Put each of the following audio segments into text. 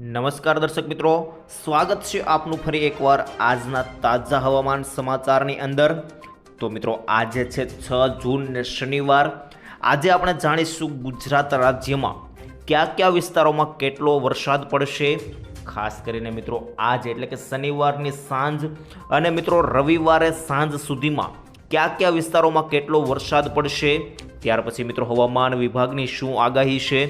નમસ્કાર દર્શક મિત્રો, સ્વાગત છે આપનું ફરી એકવાર આજના તાજા હવામાન સમાચારની અંદર। તો મિત્રો આજે છે 6 જૂન ને શનિવાર। આજે આપણે જાણીશું ગુજરાત રાજ્યમાં કયા કયા વિસ્તારોમાં કેટલો વરસાદ પડશે। ખાસ કરીને મિત્રો આજ એટલે કે શનિવારની સાંજ અને મિત્રો રવિવારે સાંજ સુધીમાં કયા કયા વિસ્તારોમાં કેટલો વરસાદ પડશે। ત્યાર પછી મિત્રો હવામાન વિભાગની શું આગાહી છે,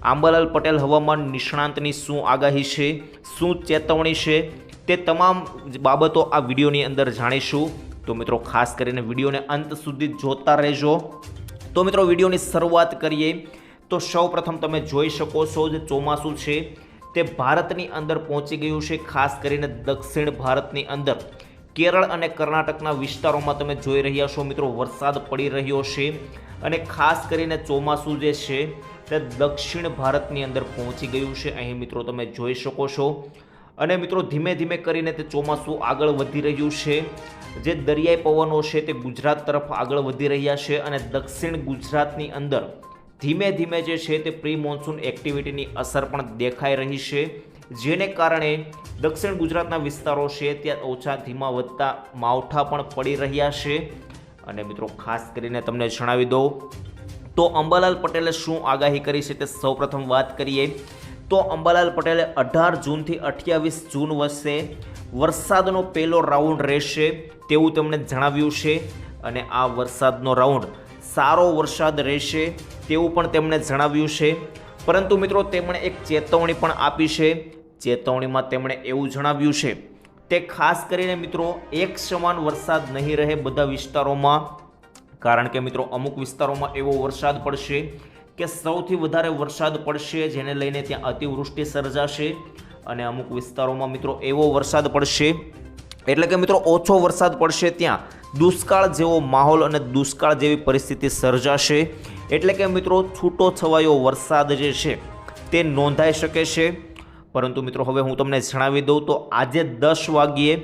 આંબાલાલ પટેલ હવામાન નિષ્ણાંતની શું આગાહી છે, શું ચેતવણી છે, તે તમામ બાબતો આ વિડીયોની અંદર જાણીશું। તો મિત્રો ખાસ કરીને વિડીયોને અંત સુધી જોતા રહેજો। તો મિત્રો વિડીયોની શરૂઆત કરીએ તો સૌપ્રથમ તમે જોઈ શકો છો જે ચોમાસું છે તે ભારતની અંદર પહોંચી ગયું છે। ખાસ કરીને દક્ષિણ ભારતની અંદર કેરળ અને કર્ણાટકના વિસ્તારોમાં તમે જોઈ રહ્યા છો મિત્રો વરસાદ પડી રહ્યો છે અને ખાસ કરીને ચોમાસું જે છે તે દક્ષિણ ભારતની અંદર પહોંચી ગયું છે। અહીં મિત્રો તમે જોઈ શકો છો અને મિત્રો ધીમે ધીમે કરીને તે ચોમાસું આગળ વધી રહ્યું છે। જે દરિયાઈ પવનો છે તે ગુજરાત તરફ આગળ વધી રહ્યા છે અને દક્ષિણ ગુજરાતની અંદર ધીમે ધીમે જે છે તે પ્રી મોન્સૂન એક્ટિવિટીની અસર પણ દેખાઈ રહી છે, જેને કારણે દક્ષિણ ગુજરાતના વિસ્તારો છે ત્યાં ઓછા ધીમા વધતા માવઠા પણ પડી રહ્યા છે। અને મિત્રો ખાસ કરીને તમને જણાવી દઉં તો અંબાલાલ પટેલે શું આગાહી કરી છે તે સૌપ્રથમ વાત કરીએ તો અંબાલાલ પટેલે 18 જૂનથી 28 જૂન વચ્ચે વરસાદનો પહેલો રાઉન્ડ રહેશે તેવું તેમણે જણાવ્યું છે અને આ વરસાદનો રાઉન્ડ સારો વરસાદ રહેશે તેવું પણ તેમણે જણાવ્યું છે। પરંતુ મિત્રો તેમણે એક ચેતવણી પણ આપી છે। ચેતવણીમાં તેમણે એવું જણાવ્યું છે તે ખાસ કરીને મિત્રો એક સમાન વરસાદ નહીં રહે બધા વિસ્તારોમાં, કારણ કે મિત્રો અમુક વિસ્તારોમાં એવો વરસાદ પડશે કે સૌથી વધારે વરસાદ પડશે જેને લઈને ત્યાં અતિવૃષ્ટિ સર્જાશે અને અમુક વિસ્તારોમાં મિત્રો એવો વરસાદ પડશે એટલે કે મિત્રો ઓછો વરસાદ પડશે ત્યાં દુષ્કાળ જેવો માહોલ અને દુષ્કાળ જેવી પરિસ્થિતિ સર્જાશે। એટલે કે મિત્રો છૂટો છવાયો વરસાદ જે છે તે નોંધાઈ શકે છે। પરંતુ મિત્રો હવે હું તમને જણાવી દઉં તો આજે 10 વાગ્યે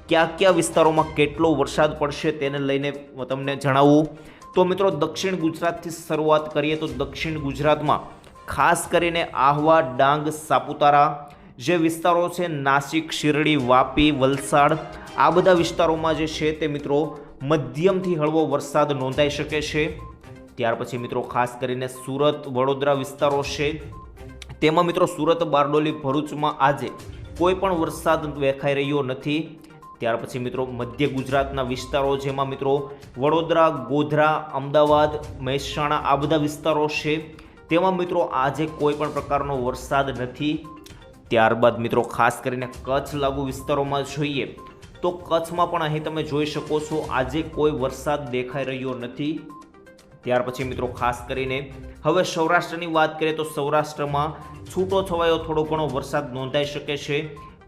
કયા કયા વિસ્તારોમાં કેટલો વરસાદ પડશે તેને લઈને તમને જણાવું તો મિત્રો દક્ષિણ ગુજરાતથી શરૂઆત કરીએ તો દક્ષિણ ગુજરાતમાં ખાસ કરીને આહવા, ડાંગ, સાપુતારા જે વિસ્તારો છે, નાસિક, શિરડી, વાપી, વલસાડ આ બધા વિસ્તારોમાં જે છે તે મિત્રો મધ્યમથી હળવો વરસાદ નોંધાઈ શકે છે। ત્યાર પછી મિત્રો ખાસ કરીને સુરત, વડોદરા વિસ્તારો છે તેમાં મિત્રો સુરત, બારડોલી, ભરૂચમાં આજે કોઈ પણ વરસાદ દેખાઈ રહ્યો નથી। ત્યાર પછી મિત્રો મધ્ય ગુજરાતના વિસ્તારો જેમાં મિત્રો વડોદરા, ગોધરા, અમદાવાદ, મહેસાણા આ બધા વિસ્તારો છે તેમાં મિત્રો આજે કોઈ પણ પ્રકારનો વરસાદ નથી। ત્યારબાદ મિત્રો ખાસ કરીને કચ્છ લાગુ વિસ્તારોમાં જોઈએ તો કચ્છમાં પણ અહીં તમે જોઈ શકો છો આજે કોઈ વરસાદ દેખાઈ રહ્યો નથી। ત્યાર પછી મિત્રો ખાસ કરીને હવે સૌરાષ્ટ્રની વાત કરીએ તો સૌરાષ્ટ્રમાં છૂટો છવાયો થોડો ઘણો વરસાદ નોંધાઈ શકે છે,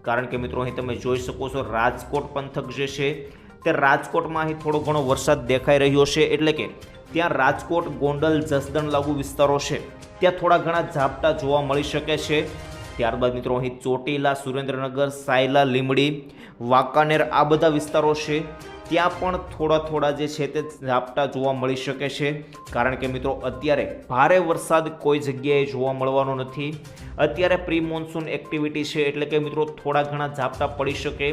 કારણ કે મિત્રો અહીં તમે જોઈ શકો છો રાજકોટ પંથક જે છે તે રાજકોટમાં અહીં થોડો ઘણો વરસાદ દેખાઈ રહ્યો છે। એટલે કે ત્યાં રાજકોટ, ગોંડલ, જસદણ લાગુ વિસ્તારો છે ત્યાં થોડા ઘણા ઝાપટા જોવા મળી શકે છે। ત્યારબાદ મિત્રો અહીં ચોટીલા, સુરેન્દ્રનગર, સાયલા, લીંબડી, વાંકાનેર આ બધા વિસ્તારો છે ત્યાં પણ થોડા જે છે તે ઝાપટા જોવા મળી શકે છે, કારણ કે મિત્રો અત્યારે ભારે વરસાદ કોઈ જગ્યાએ જોવા મળવાનો નથી। અત્યારે પ્રી મોન્સૂન એક્ટિવિટી છે એટલે કે મિત્રો થોડા ઘણા ઝાપટા પડી શકે।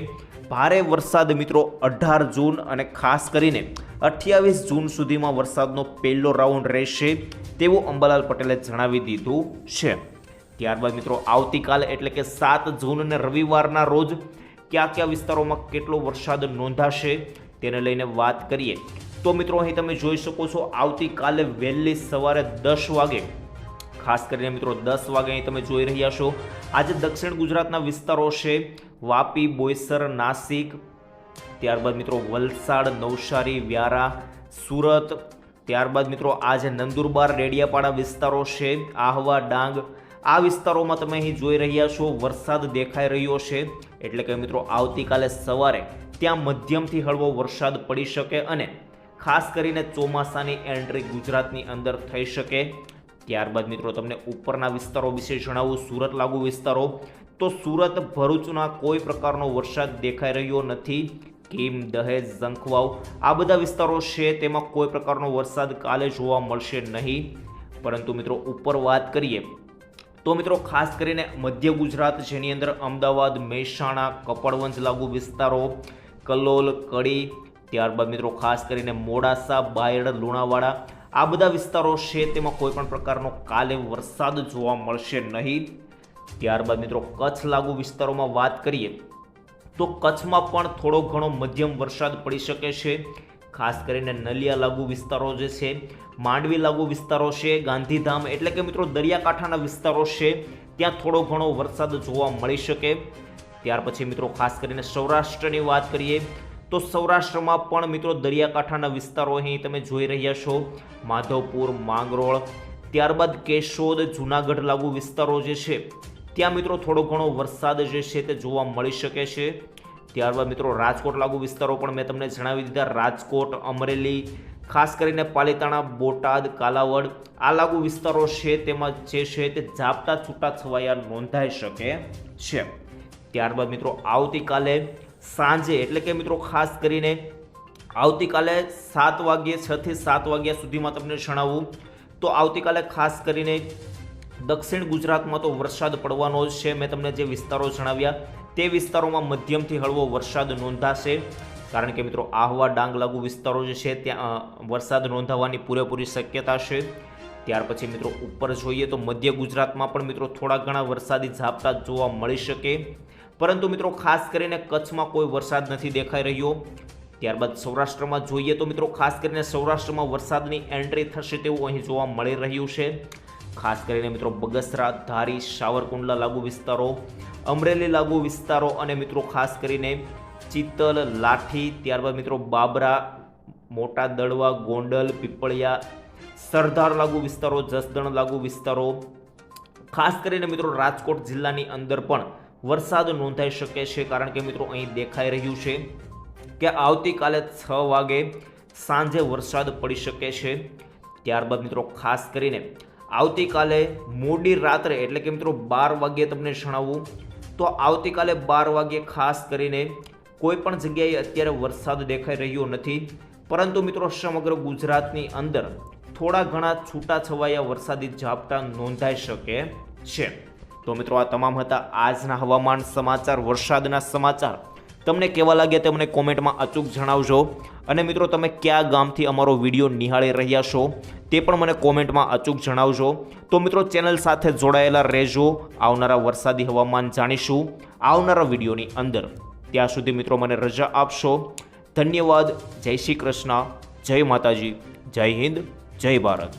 ભારે વરસાદ મિત્રો 18 જૂન અને ખાસ કરીને 28 જૂન સુધીમાં વરસાદનો પહેલો રાઉન્ડ રહેશે તેવું અંબાલાલ પટેલે જણાવી દીધું છે। ત્યારબાદ મિત્રો આવતીકાલે એટલે કે 7 જૂન અને રવિવારના રોજ કયા કયા વિસ્તારોમાં કેટલો વરસાદ નોંધાશે તેને લઈને વાત કરીએ તો મિત્રો અહીં તમે જોઈ શકો છો આવતીકાલે વહેલી સવારે 10 વાગે ખાસ કરીને મિત્રો 10 વાગે અહીં તમે જોઈ રહ્યા છો આજે દક્ષિણ ગુજરાતના વિસ્તારો છે વાપી, બોઈસર, નાસિક, ત્યારબાદ મિત્રો વલસાડ, નવસારી, વ્યારા, સુરત, ત્યારબાદ મિત્રો આજે નંદુરબાર, ડેડિયાપાડા વિસ્તારો છે, આહવા, ડાંગ આ વિસ્તારોમાં તમે અહીં જોઈ રહ્યા છો વરસાદ દેખાઈ રહ્યો છે। એટલે કે મિત્રો આવતીકાલે સવારે ત્યાં મધ્યમથી હળવો વરસાદ પડી શકે અને ખાસ કરીને ચોમાસાની એન્ટ્રી ગુજરાતની અંદર થઈ શકે। ત્યારબાદ મિત્રો તમને ઉપરના વિસ્તારો વિશે જણાવું, સુરત લાગુ વિસ્તારો તો સુરત, ભરૂચના કોઈ પ્રકારનો વરસાદ દેખાઈ રહ્યો નથી। કીમ, દહેજ, ઝંખવાવ આ બધા વિસ્તારો છે તેમાં કોઈ પ્રકારનો વરસાદ કાલે જોવા મળશે નહીં। પરંતુ મિત્રો ઉપર વાત કરીએ તો મિત્રો ખાસ કરીને મધ્ય ગુજરાત જેની અંદર અમદાવાદ, મહેસાણા, કપડવંજ લાગુ વિસ્તારો, કલોલ, કડી, ત્યારબાદ મિત્રો ખાસ કરીને મોડાસા, બાયડ, લુણાવાડા આ બધા વિસ્તારો છે તેમાં કોઈ પણ પ્રકારનો કાલે વરસાદ જોવા મળશે નહીં. ત્યારબાદ મિત્રો કચ્છ લાગુ વિસ્તારોમાં વાત કરીએ તો કચ્છમાં પણ થોડો ઘણો મધ્યમ વરસાદ પડી શકે છે. ખાસ કરીને નલિયા લાગુ વિસ્તારો જે છે, માંડવી લાગુ વિસ્તારો છે, ગાંધીધામ એટલે કે મિત્રો દરિયાકાંઠાના વિસ્તારો છે ત્યાં થોડો ઘણો વરસાદ જોવા મળી શકે. ત્યાર પછી મિત્રો ખાસ કરીને સૌરાષ્ટ્રની વાત કરીએ તો સૌરાષ્ટ્રમાં પણ મિત્રો દરિયાકાંઠાના વિસ્તારો અહીં તમે જોઈ રહ્યા છો, માધવપુર, માંગરોળ, ત્યારબાદ કેશોદ, જૂનાગઢ લાગુ વિસ્તારો જે છે ત્યાં મિત્રો થોડો ઘણો વરસાદ જે છે તે જોવા મળી શકે છે. ત્યારબાદ મિત્રો રાજકોટ લાગુ વિસ્તારો પણ મેં તમને જણાવી દીધા, રાજકોટ, અમરેલી, ખાસ કરીને પાલિતાણા, બોટાદ, કાલાવડ આ લાગુ વિસ્તારો છે તેમાં જે છે તે ઝાપટા છૂટા છવાયા નોંધાઈ શકે છે. ત્યારબાદ મિત્રો આવતીકાલે સાંજે એટલે કે મિત્રો ખાસ કરીને આવતીકાલે 7 વાગ્યે 6 થી 7 વાગ્યા સુધીમાં તમને જણાવું તો આવતીકાલે ખાસ કરીને દક્ષિણ ગુજરાતમાં તો વરસાદ પડવાનો જ છે. મેં તમને જે વિસ્તારો જણાવ્યા તે વિસ્તારોમાં મધ્યમથી હળવો વરસાદ નોંધાશે, કારણ કે મિત્રો આહવા, ડાંગ લાગુ વિસ્તારો જે છે ત્યાં વરસાદ નોંધાવાની પૂરેપૂરી શક્યતા છે. ત્યાર પછી મિત્રો ઉપર જોઈએ તો મધ્ય ગુજરાતમાં પણ મિત્રો થોડા ઘણા વરસાદી ઝાપટા જોવા મળી શકે, પરંતુ મિત્રો ખાસ કરીને કચ્છમાં કોઈ વરસાદ નથી દેખાઈ રહ્યો. ત્યારબાદ સૌરાષ્ટ્રમાં જોઈએ તો મિત્રો ખાસ કરીને સૌરાષ્ટ્રમાં વરસાદની એન્ટ્રી થશે તેવું અહીં જોવા મળી રહ્યું છે. ખાસ કરીને મિત્રો બગસરા, ધારી, સાવરકુંડલા લાગુ વિસ્તારો, અમરેલી લાગુ વિસ્તારો અને મિત્રો ખાસ કરીને ચિત્તલ, લાઠી, ત્યારબાદ મિત્રો બાબરા, મોટા દડવા, ગોંડલ, પીપળિયા, સરદાર લાગુ વિસ્તારો, જસદણ લાગુ વિસ્તારો, ખાસ કરીને મિત્રો રાજકોટ જિલ્લાની અંદર પણ વરસાદ નોંધાઈ શકે છે, કારણ કે મિત્રો અહીં દેખાઈ રહ્યું છે કે આવતીકાલે 6 વાગે સાંજે વરસાદ પડી શકે છે. ત્યારબાદ મિત્રો ખાસ કરીને આવતીકાલે મોડી રાત્રે એટલે કે મિત્રો 12 વાગ્યે તમને જણાવું તો આવતીકાલે 12 વાગ્યે ખાસ કરીને કોઈ પણ જગ્યાએ અત્યારે વરસાદ દેખાઈ રહ્યો નથી, પરંતુ મિત્રો સમગ્ર ગુજરાતની અંદર થોડા ઘણા છૂટા છવાયા વરસાદી ઝાપટા નોંધાઈ શકે છે. તો મિત્રો આ તમામ હતા આજના હવામાન સમાચાર, વરસાદના સમાચાર. તમને કેવા લાગ્યા તે મને કોમેન્ટમાં અચૂક જણાવજો, અને મિત્રો તમે કયા ગામથી અમારો વિડીયો નિહાળી રહ્યા છો તે પણ મને કોમેન્ટમાં અચૂક જણાવજો. તો મિત્રો ચેનલ સાથે જોડાયેલા રહેજો, આવનારા વરસાદી હવામાન જાણીશું આવનારા વિડીયોની અંદર. ત્યાં સુધી મિત્રો મને રજા આપશો. ધન્યવાદ. જય શ્રી કૃષ્ણ, જય માતાજી, જય હિન્દ, જય ભારત.